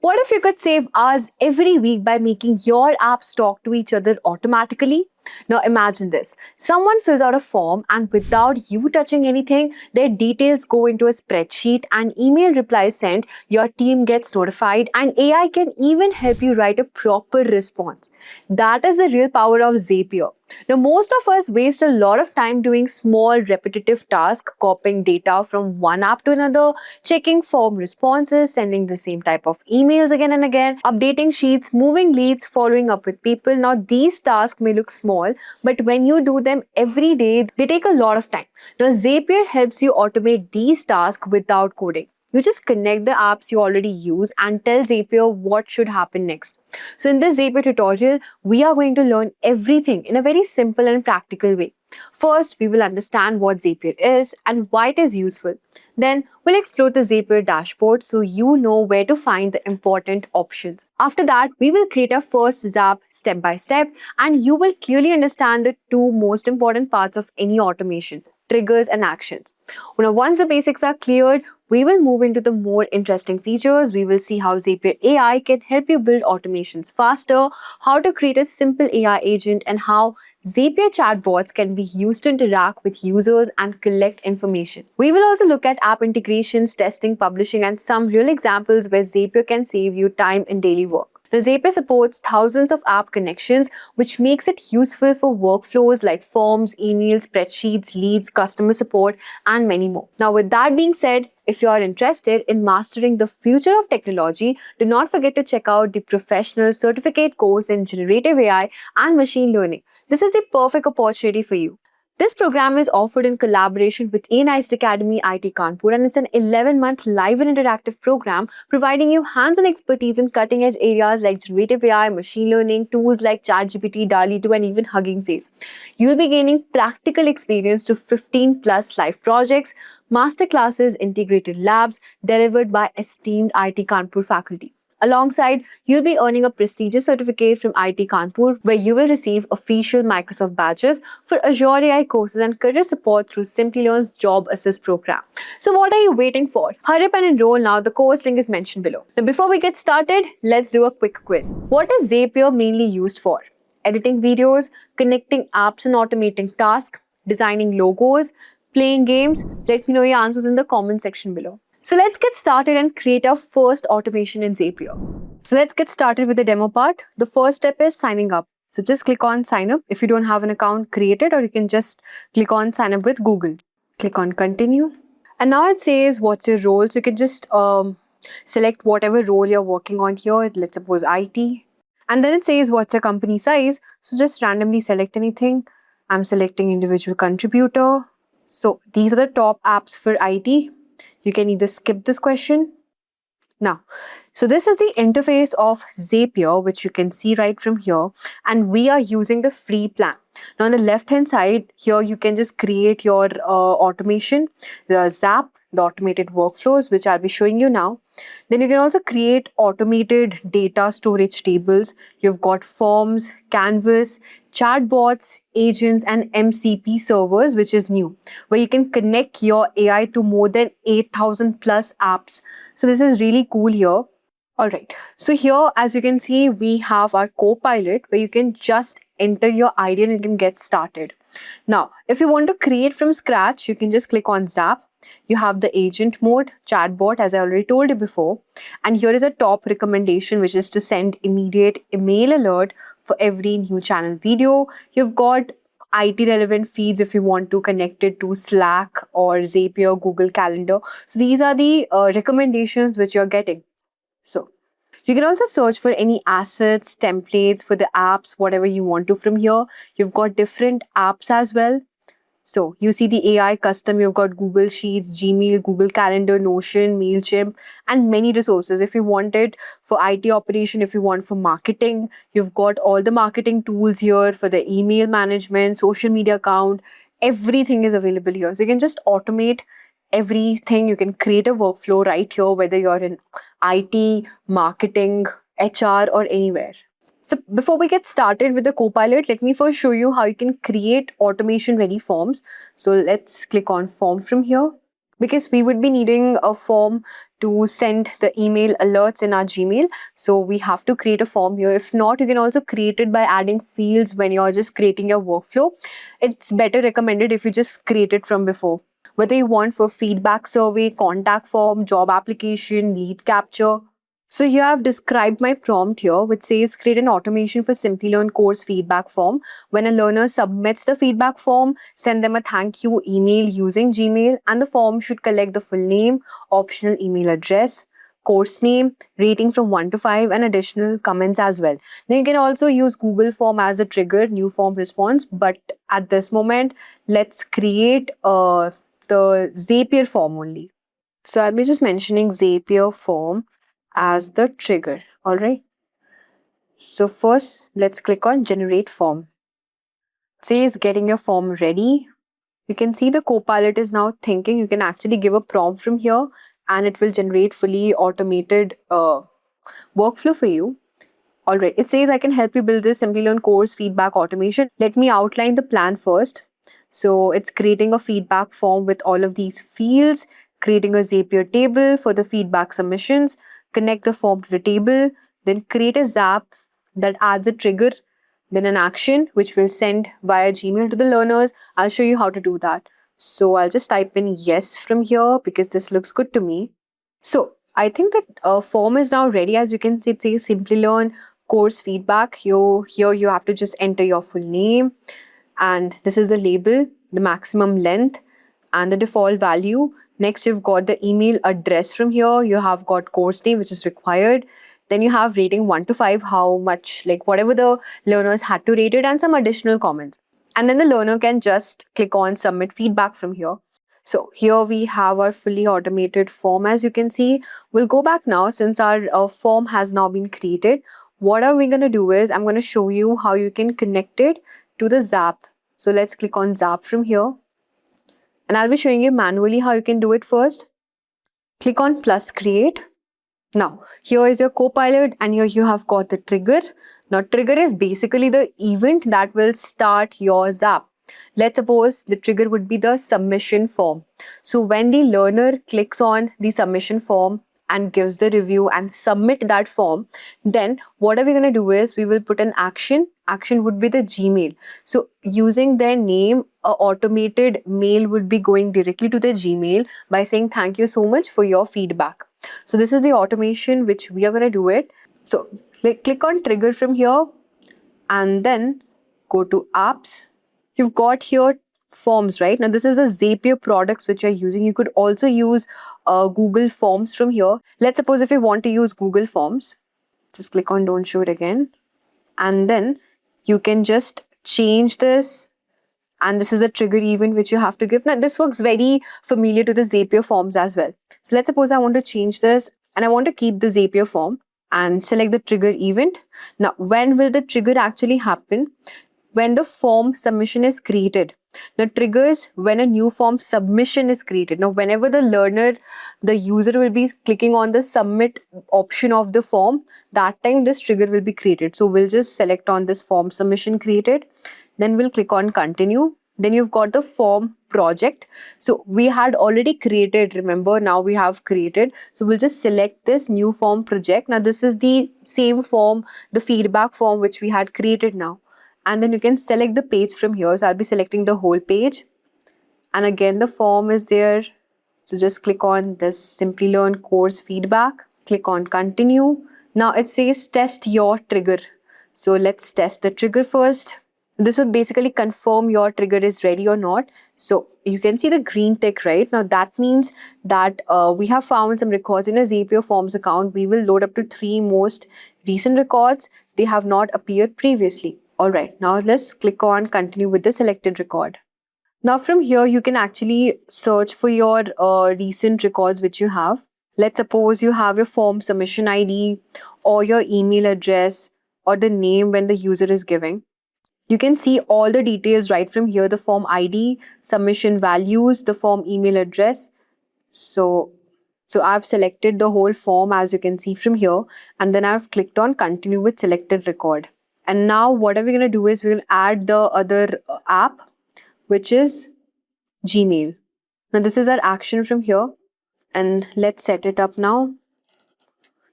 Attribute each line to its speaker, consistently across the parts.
Speaker 1: What if you could save hours every week by making your apps talk to each other automatically? Now imagine this. Someone fills out a form and without you touching anything, their details go into a spreadsheet and email reply sent, your team gets notified and AI can even help you write a proper response. That is the real power of Zapier. Now, most of us waste a lot of time doing small repetitive tasks, copying data from one app to another, checking form responses, sending the same type of emails again and again, updating sheets, moving leads, following up with people. Now, these tasks may look small, but when you do them every day, they take a lot of time. Now, Zapier helps you automate these tasks without coding. You just connect the apps you already use and tell Zapier what should happen next. So in this Zapier tutorial, we are going to learn everything in a very simple and practical way. First, we will understand what Zapier is and why it is useful. Then, we'll explore the Zapier dashboard so you know where to find the important options. After that, we will create our first Zap step by step and you will clearly understand the two most important parts of any automation: triggers and actions. Now, once the basics are cleared, we will move into the more interesting features. We will see how Zapier AI can help you build automations faster, how to create a simple AI agent, and how Zapier chatbots can be used to interact with users and collect information. We will also look at app integrations, testing, publishing, and some real examples where Zapier can save you time in daily work. Now, Zapier supports thousands of app connections, which makes it useful for workflows like forms, emails, spreadsheets, leads, customer support, and many more. Now, with that being said, if you are interested in mastering the future of technology, do not forget to check out the professional certificate course in generative AI and machine learning. This is the perfect opportunity for you. This program is offered in collaboration with A-Niced Academy IT Kanpur, and it's an 11-month live and interactive program providing you hands-on expertise in cutting-edge areas like generative AI, machine learning, tools like ChatGPT, DALL-E 2, and even Hugging Face. You'll be gaining practical experience to 15 plus live projects, masterclasses, integrated labs delivered by esteemed IT Kanpur faculty. Alongside, you'll be earning a prestigious certificate from IT Kanpur where you will receive official Microsoft badges for Azure AI courses and career support through Simplilearn's Job Assist program. So what are you waiting for? Hurry up and enroll now. The course link is mentioned below. Now before we get started, let's do a quick quiz. What is Zapier mainly used for? Editing videos, connecting apps and automating tasks, designing logos, playing games? Let me know your answers in the comment section below. So let's get started and create our first automation in Zapier. So let's get started with the demo part. The first step is signing up. So just click on sign up. If you don't have an account, create it, or you can just click on sign up with Google. Click on continue. And now it says what's your role. So you can just select whatever role you're working on here. Let's suppose IT. And then it says what's your company size. So just randomly select anything. I'm selecting individual contributor. So these are the top apps for IT. You can either skip this question. Now, so this is the interface of Zapier, which you can see right from here, and we are using the free plan. Now, on the left-hand side here, you can just create your automation, the Zap, the automated workflows, which I'll be showing you now. Then you can also create automated data storage tables. You've got forms, Canvas, chatbots, agents, and MCP servers, which is new, where you can connect your AI to more than 8,000 plus apps. So this is really cool here. All right. So here, as you can see, we have our Copilot where you can just enter your idea and you can get started. Now, if you want to create from scratch, you can just click on Zap. You have the agent mode, chatbot, as I already told you before. And here is a top recommendation, which is to send immediate email alert for every new channel video. You've got IT relevant feeds if you want to connect it to Slack or Zapier, Google Calendar. So these are the recommendations which you're getting. So you can also search for any assets, templates for the apps, whatever you want to from here. You've got different apps as well. So you see the AI custom, you've got Google Sheets, Gmail, Google Calendar, Notion, MailChimp, and many resources. If you want it for IT operation, if you want for marketing, you've got all the marketing tools here for the email management, social media account, everything is available here. So you can just automate everything. You can create a workflow right here, whether you're in IT, marketing, HR, or anywhere. So before we get started with the Copilot, let me first show you how you can create automation ready forms. So let's click on form from here, because we would be needing a form to send the email alerts in our Gmail. So we have to create a form here. If not, you can also create it by adding fields when you're just creating your workflow. It's better recommended if you just create it from before. Whether you want for feedback survey, contact form, job application, lead capture. So here I've described my prompt here, which says create an automation for Simplilearn course feedback form. When a learner submits the feedback form, send them a thank you email using Gmail, and the form should collect the full name, optional email address, course name, rating from 1 to 5, and additional comments as well. Now you can also use Google form as a trigger, new form response, but at this moment, let's create the Zapier form only. So I'll be just mentioning Zapier form as the trigger. All right. So first, let's click on generate form. It says getting your form ready. You can see the Copilot is now thinking. You can actually give a prompt from here and it will generate fully automated workflow for you. All right. It says I can help you build this Simplilearn course feedback automation. Let me outline the plan first. So it's creating a feedback form with all of these fields, creating a Zapier table for the feedback submissions, connect the form to the table, then create a Zap that adds a trigger, then an action which will send via Gmail to the learners. I'll show you how to do that. So I'll just type in yes from here because this looks good to me. So I think that form is now ready. As you can see, it says Simplilearn course feedback. Here you have to just enter your full name, and this is the label, the maximum length, and the default value. Next, you've got the email address from here. You have got course name, which is required. Then you have rating 1 to 5, how much, like whatever the learners had to rate it, and some additional comments. And then the learner can just click on submit feedback from here. So here we have our fully automated form. As you can see, we'll go back now since our form has now been created. What are we going to do is I'm going to show you how you can connect it to the Zap. So let's click on Zap from here. And I'll be showing you manually how you can do it first. Click on plus create. Now, here is your Copilot and here you have got the trigger. Now, trigger is basically the event that will start your Zap. Let's suppose the trigger would be the submission form. So when the learner clicks on the submission form and gives the review and submit that form, then what are we going to do is we will put an action. Action would be the Gmail. So using their name, a automated mail would be going directly to the Gmail by saying thank you so much for your feedback. So this is the automation which we are going to do it. So click on trigger from here and then go to apps. You've got here forms, right? Now this is the Zapier products which you're using. You could also use Google Forms from here. Let's suppose if you want to use Google Forms, just click on don't show it again. And then you can just change this. And this is the trigger event which you have to give. Now this works very familiar to the Zapier forms as well. So let's suppose I want to change this and I want to keep the Zapier form and select the trigger event. Now when will the trigger actually happen? When the form submission is created. The triggers when a new form submission is created. Now whenever the learner, the user will be clicking on the submit option of the form, that time this trigger will be created. So we'll just select on this form submission created. Then we'll click on continue. Then you've got the form project. So we had already created, remember, now we have created. So we'll just select this new form project. Now this is the same form, the feedback form which we had created now. And then you can select the page from here. So I'll be selecting the whole page. And again, the form is there. So just click on this Simplilearn course feedback. Click on continue. Now it says test your trigger. So let's test the trigger first. This would basically confirm your trigger is ready or not. So you can see the green tick, right? Now that means that we have found some records in a Zapier Forms account. We will load up to 3 most recent records. They have not appeared previously. All right, now let's click on continue with the selected record. Now from here, you can actually search for your recent records which you have. Let's suppose you have your form submission ID or your email address or the name when the user is giving. You can see all the details right from here, the form ID, submission values, the form email address. So I've selected the whole form as you can see from here, and then I've clicked on continue with selected record. And now what are we going to do is we will add the other app, which is Gmail. Now this is our action from here. and let's set it up now.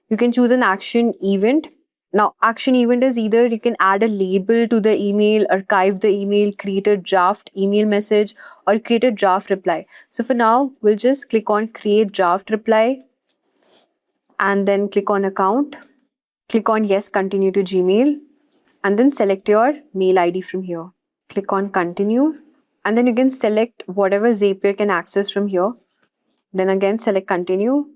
Speaker 1: You can choose an action event. Now, action event is either you can add a label to the email, archive the email, create a draft email message, or create a draft reply. So for now, we'll just click on create draft reply and then click on account. Click on yes, continue to Gmail, and then select your mail ID from here. Click on continue, and then you can select whatever Zapier can access from here. Then again, select continue.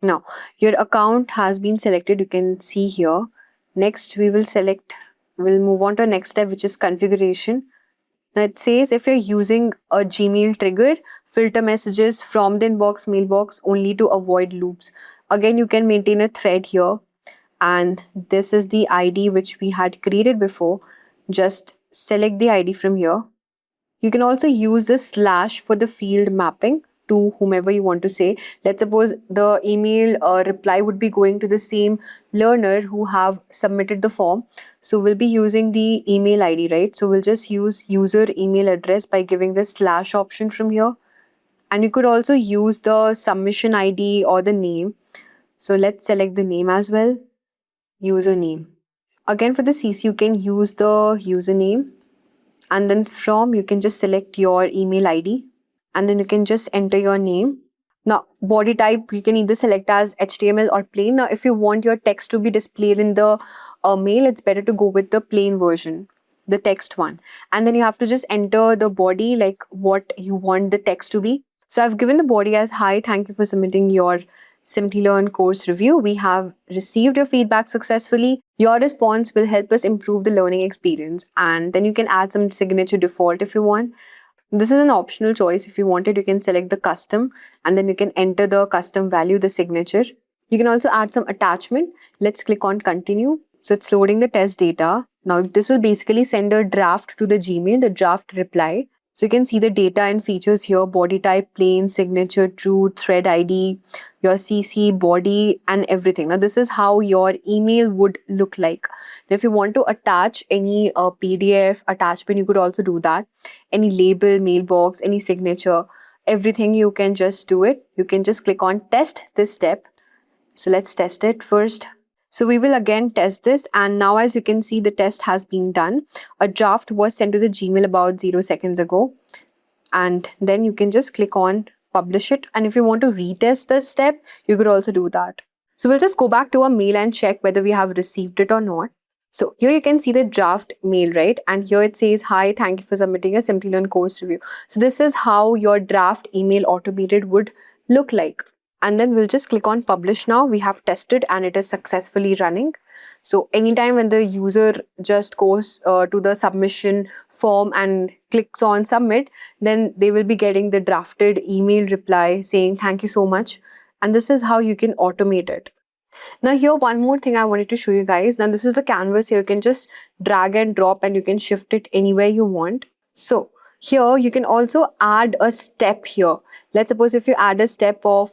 Speaker 1: Now, your account has been selected. You can see here. Next, we'll move on to the next step, which is configuration. Now, it says if you're using a Gmail trigger, filter messages from the inbox mailbox only to avoid loops. Again, you can maintain a thread here. And this is the ID which we had created before. Just select the ID from here. You can also use the slash for the field mapping to whomever you want to say. Let's suppose the email reply would be going to the same learner who have submitted the form. So we'll be using the email ID, right? So we'll just use user email address by giving the slash option from here. And you could also use the submission ID or the name. So let's select the name as well. Username. Again, for the CC, you can use the username, and then from you can just select your email ID, and then you can just enter your name. Now, body type you can either select as HTML or plain. Now, if you want your text to be displayed in the mail, it's better to go with the plain version, the text one. And then you have to just enter the body, like what you want the text to be. So I've given the body as hi, thank you for submitting your Simplilearn course review. We have received your feedback successfully. Your response will help us improve the learning experience. And then you can add some signature default if you want. This is an optional choice. If you wanted, you can select the custom and then you can enter the custom value, the signature. You can also add some attachment. Let's click on continue. So it's loading the test data. Now this will basically send a draft to the Gmail, the draft reply. So you can see the data and features here: body type, plain, signature, true, thread ID, your CC, body, and everything. Now this is how your email would look like. Now, if you want to attach any PDF attachment, you could also do that. Any label, mailbox, any signature, everything you can just do it. You can just click on test this step. So let's test it first. So we will again test this, and now as you can see, the test has been done. A draft was sent to the Gmail about 0 seconds ago, and then you can just click on publish it. And if you want to retest the step, you could also do that. So we'll just go back to our mail and check whether we have received it or not. So here you can see the draft mail, right? And here it says, hi, thank you for submitting a Simplilearn course review. So this is how your draft email automated would look like. And then we'll just click on publish now. We have tested and it is successfully running. So anytime when the user just goes to the submission form and clicks on submit, then they will be getting the drafted email reply saying thank you so much. And this is how you can automate it. Now here, one more thing I wanted to show you guys. Now this is the canvas here. You can just drag and drop and you can shift it anywhere you want. So here you can also add a step here. Let's suppose if you add a step of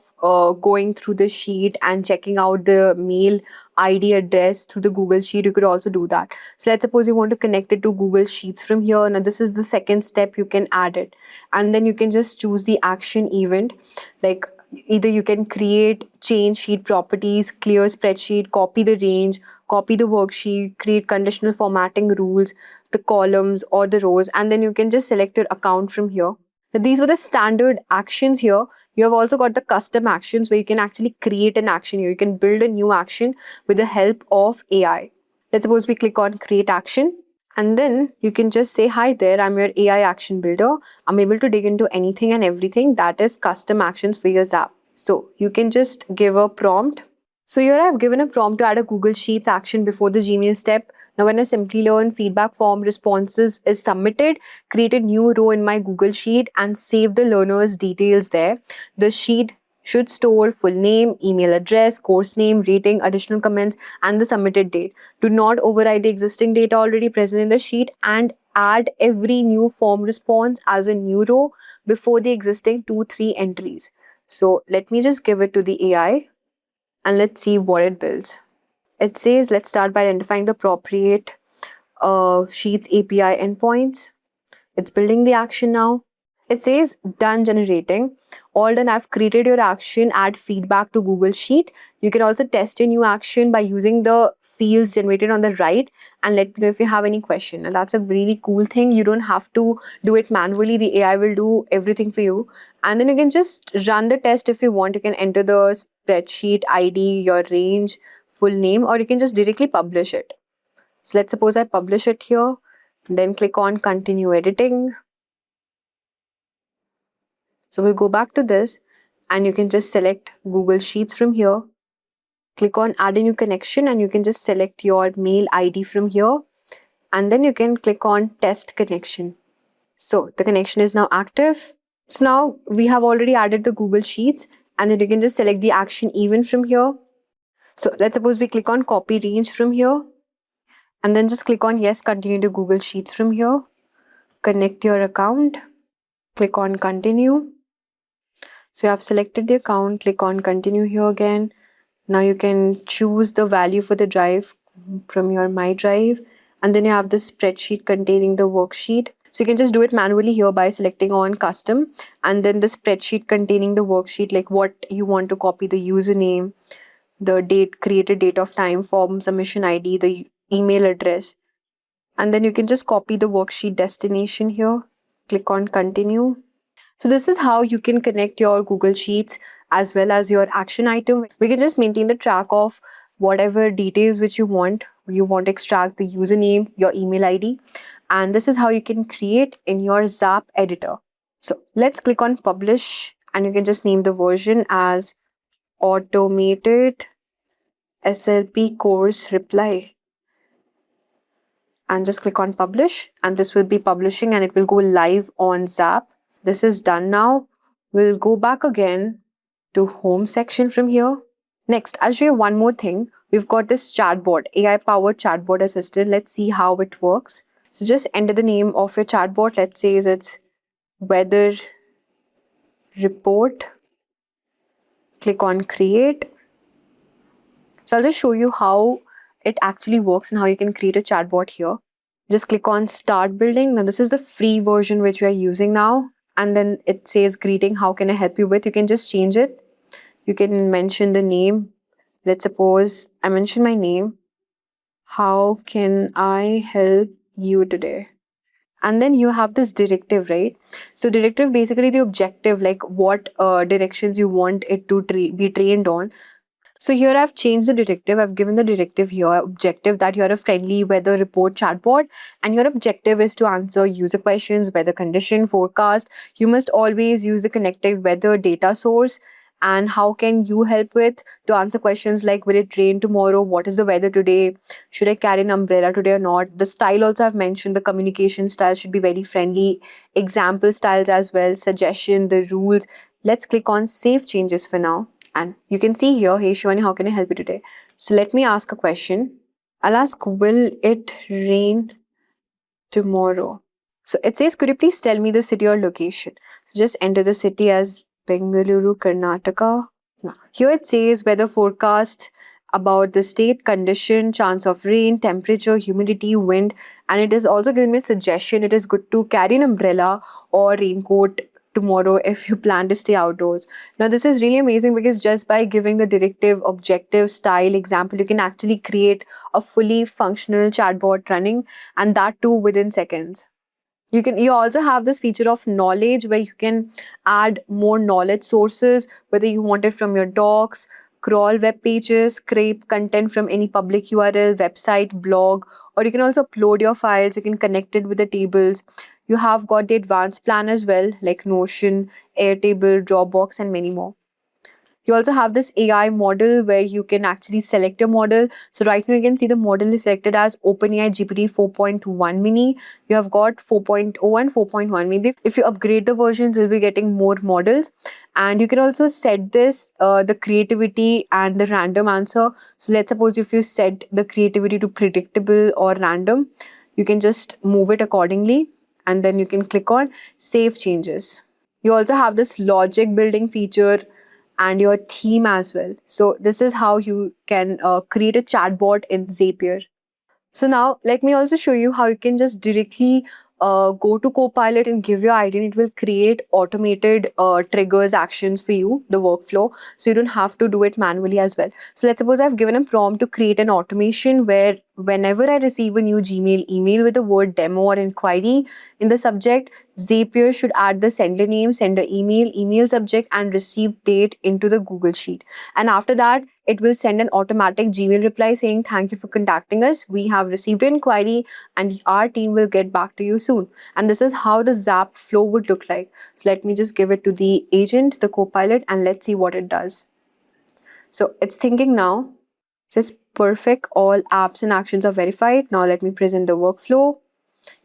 Speaker 1: going through the sheet and checking out the mail ID address through the Google Sheet, you could also do that. So let's suppose you want to connect it to Google Sheets from here. Now this is the second step, you can add it. And then you can just choose the action event. Like either you can create, change sheet properties, clear spreadsheet, copy the range, copy the worksheet, create conditional formatting rules, the columns or the rows, and then you can just select your account from here. Now, these were the standard actions here. You have also got the custom actions where you can actually create an action here. You can build a new action with the help of AI. Let's suppose we click on create action. And then you can just say, hi there, I'm your AI action builder. I'm able to dig into anything and everything that is custom actions for your Zap. So you can just give a prompt. So here I've given a prompt to add a Google Sheets action before the Gmail step. Now when a Simplilearn feedback form responses is submitted, create a new row in my Google Sheet and save the learner's details there. The sheet should store full name, email address, course name, rating, additional comments, and the submitted date. Do not override the existing data already present in the sheet and add every new form response as a new row before the existing 2-3 entries. So let me just give it to the AI and let's see what it builds. It says, let's start by identifying the appropriate Sheets API endpoints. It's building the action now. It says done generating. All done. I've created your action. Add feedback to Google Sheet. You can also test a new action by using the fields generated on the right and let me know if you have any question. And that's a really cool thing. You don't have to do it manually. The AI will do everything for you. And then you can just run the test if you want. You can enter the spreadsheet ID, your range, full name, or you can just directly publish it. So let's suppose I publish it here. Then click on continue editing. So we'll go back to this and you can just select Google Sheets from here. Click on add a new connection and you can just select your mail ID from here. And then you can click on test connection. So the connection is now active. So now we have already added the Google Sheets and then you can just select the action event from here. So let's suppose we click on copy range from here and then just click on yes, continue to Google Sheets from here. Connect your account. Click on continue. So you have selected the account, click on continue here again. Now you can choose the value for the drive from your My Drive. And then you have the spreadsheet containing the worksheet. So you can just do it manually here by selecting on custom and then the spreadsheet containing the worksheet, like what you want to copy, the username, the date, created date of time, form submission ID, the email address. And then you can just copy the worksheet destination here. Click on continue. So this is how you can connect your Google Sheets as well as your action item. We can just maintain the track of whatever details which you want. You want to extract the username, your email ID, and this is how you can create in your Zap editor. So let's click on publish and you can just name the version as automated SLP course reply. And just click on publish and this will be publishing and it will go live on Zap. This is done now. We'll go back again to home section from here. Next, I'll show you one more thing. We've got this chatbot, AI powered chatbot assistant. Let's see how it works. So just enter the name of your chatbot. Let's say it's weather report. Click on create. So I'll just show you how it actually works and how you can create a chatbot here. Just click on start building. Now this is the free version which we are using now. And then it says greeting, how can I help you with? You can just change it. You can mention the name. Let's suppose I mention my name. How can I help you today? And then you have this directive, right? So directive, basically the objective, like what directions you want it to be trained on. So here I've changed the directive. I've given the directive here, objective, that you're a friendly weather report chatbot and your objective is to answer user questions, weather condition, forecast. You must always use the connected weather data source. And how can you help with to answer questions like will it rain tomorrow? What is the weather today? Should I carry an umbrella today or not? The style also I've mentioned, the communication style should be very friendly. Example styles as well, suggestion, the rules. Let's click on save changes for now. And you can see here, hey Shivani, how can I help you today? So let me ask a question. I'll ask, will it rain tomorrow? So it says, could you please tell me the city or location? So just enter the city as Bengaluru, Karnataka. Now, here it says weather forecast about the state, condition, chance of rain, temperature, humidity, wind, and it is also giving me a suggestion. It is good to carry an umbrella or raincoat tomorrow if you plan to stay outdoors. Now this is really amazing because just by giving the directive, objective, style, example, you can actually create a fully functional chatbot running, and that too within seconds. You also have this feature of knowledge where you can add more knowledge sources, whether you want it from your docs, crawl web pages, scrape content from any public URL, website, blog, or you can also upload your files. You can connect it with the tables. You have got the advanced plan as well, like Notion, Airtable, Dropbox, and many more. You also have this AI model where you can actually select your model. So right now you can see the model is selected as OpenAI GPT 4.1 mini. You have got 4.0 and 4.1. Maybe if you upgrade the versions, you'll be getting more models. And you can also set this, the creativity and the random answer. So let's suppose if you set the creativity to predictable or random, you can just move it accordingly. And then you can click on save changes. You also have this logic building feature and your theme as well. So this is how you can create a chatbot in Zapier. So now let me also show you how you can just directly go to Copilot and give your ID, and it will create automated triggers, actions for you, the workflow. So you don't have to do it manually as well. So let's suppose I've given a prompt to create an automation where whenever I receive a new Gmail email with the word demo or inquiry in the subject, Zapier should add the sender name, sender email, email subject, and receive date into the Google Sheet. And after that, it will send an automatic Gmail reply saying, "Thank you for contacting us. We have received an inquiry and our team will get back to you soon." And this is how the Zap flow would look like. So let me just give it to the agent, the Copilot, and let's see what it does. So it's thinking now. It says perfect, all apps and actions are verified. Now let me present the workflow.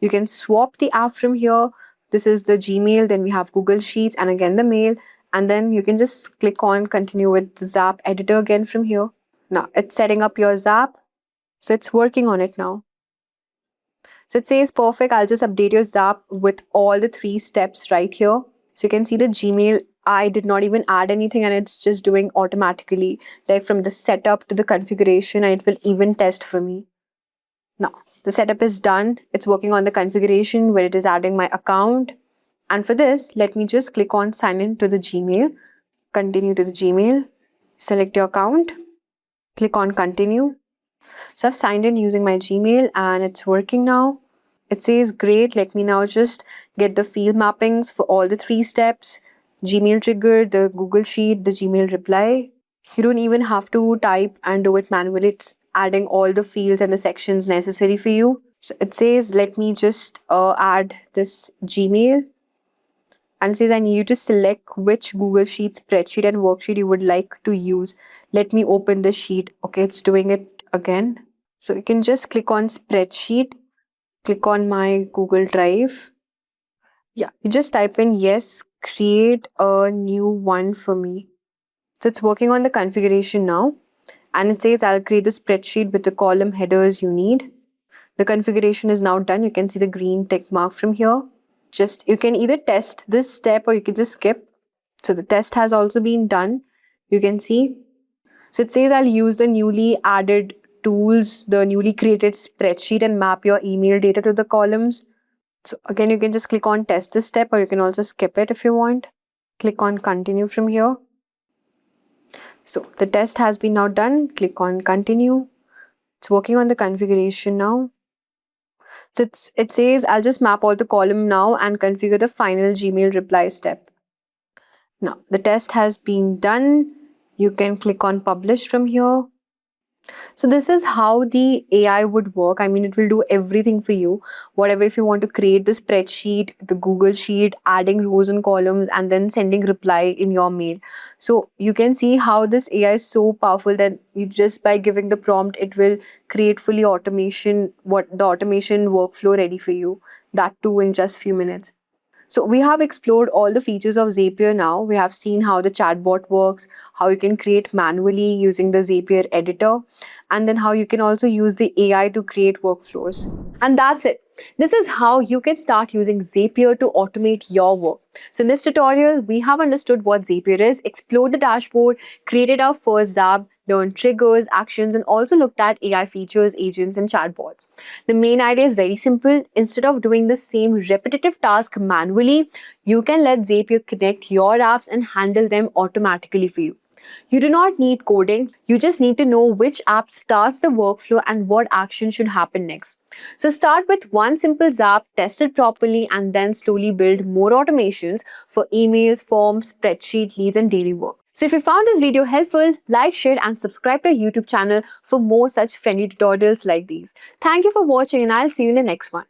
Speaker 1: You can swap the app from here. This is the Gmail, then we have Google Sheets, and again the mail. And then you can just click on continue with the Zap editor again from here. Now it's setting up your Zap. So it's working on it now. So it says perfect. I'll just update your Zap with all the 3 steps right here. So you can see the Gmail. I did not even add anything and it's just doing automatically, like from the setup to the configuration, and it will even test for me. Now the setup is done. It's working on the configuration where it is adding my account. And for this, let me just click on sign in to the Gmail. Continue to the Gmail. Select your account. Click on continue. So I've signed in using my Gmail and it's working now. It says great. Let me now just get the field mappings for all the 3 steps. Gmail trigger, the Google Sheet, the Gmail reply. You don't even have to type and do it manually. It's adding all the fields and the sections necessary for you. So it says, let me just add this Gmail. And it says, I need you to select which Google Sheet spreadsheet and worksheet you would like to use. Let me open the sheet. Okay, it's doing it again. So you can just click on spreadsheet, click on my Google Drive. Yeah, you just type in yes, create a new one for me. So it's working on the configuration now. And it says I'll create the spreadsheet with the column headers you need. The configuration is now done. You can see the green tick mark from here. Just you can either test this step or you can just skip. So the test has also been done. You can see. So it says I'll use the newly added tools, the newly created spreadsheet, and map your email data to the columns. So again, you can just click on test this step or you can also skip it if you want. Click on continue from here. So the test has been now done. Click on continue. It's working on the configuration now. So it says I'll just map all the column now and configure the final Gmail reply step. Now the test has been done. You can click on publish from here. So this is how the AI would work. I mean, it will do everything for you. Whatever, if you want to create the spreadsheet, the Google Sheet, adding rows and columns, and then sending reply in your mail. So you can see how this AI is so powerful that you just by giving the prompt, it will create fully automation, what the automation workflow ready for you. That too in just few minutes. So we have explored all the features of Zapier now. We have seen how the chatbot works, how you can create manually using the Zapier editor, and then how you can also use the AI to create workflows. And that's it. This is how you can start using Zapier to automate your work. So in this tutorial, we have understood what Zapier is, explored the dashboard, created our first Zap, learned triggers, actions, and also looked at AI features, agents, and chatbots. The main idea is very simple. Instead of doing the same repetitive task manually, you can let Zapier connect your apps and handle them automatically for you. You do not need coding. You just need to know which app starts the workflow and what action should happen next. So start with one simple Zap, test it properly, and then slowly build more automations for emails, forms, spreadsheet, leads, and daily work. So if you found this video helpful, like, share, and subscribe to our YouTube channel for more such friendly tutorials like these. Thank you for watching, and I'll see you in the next one.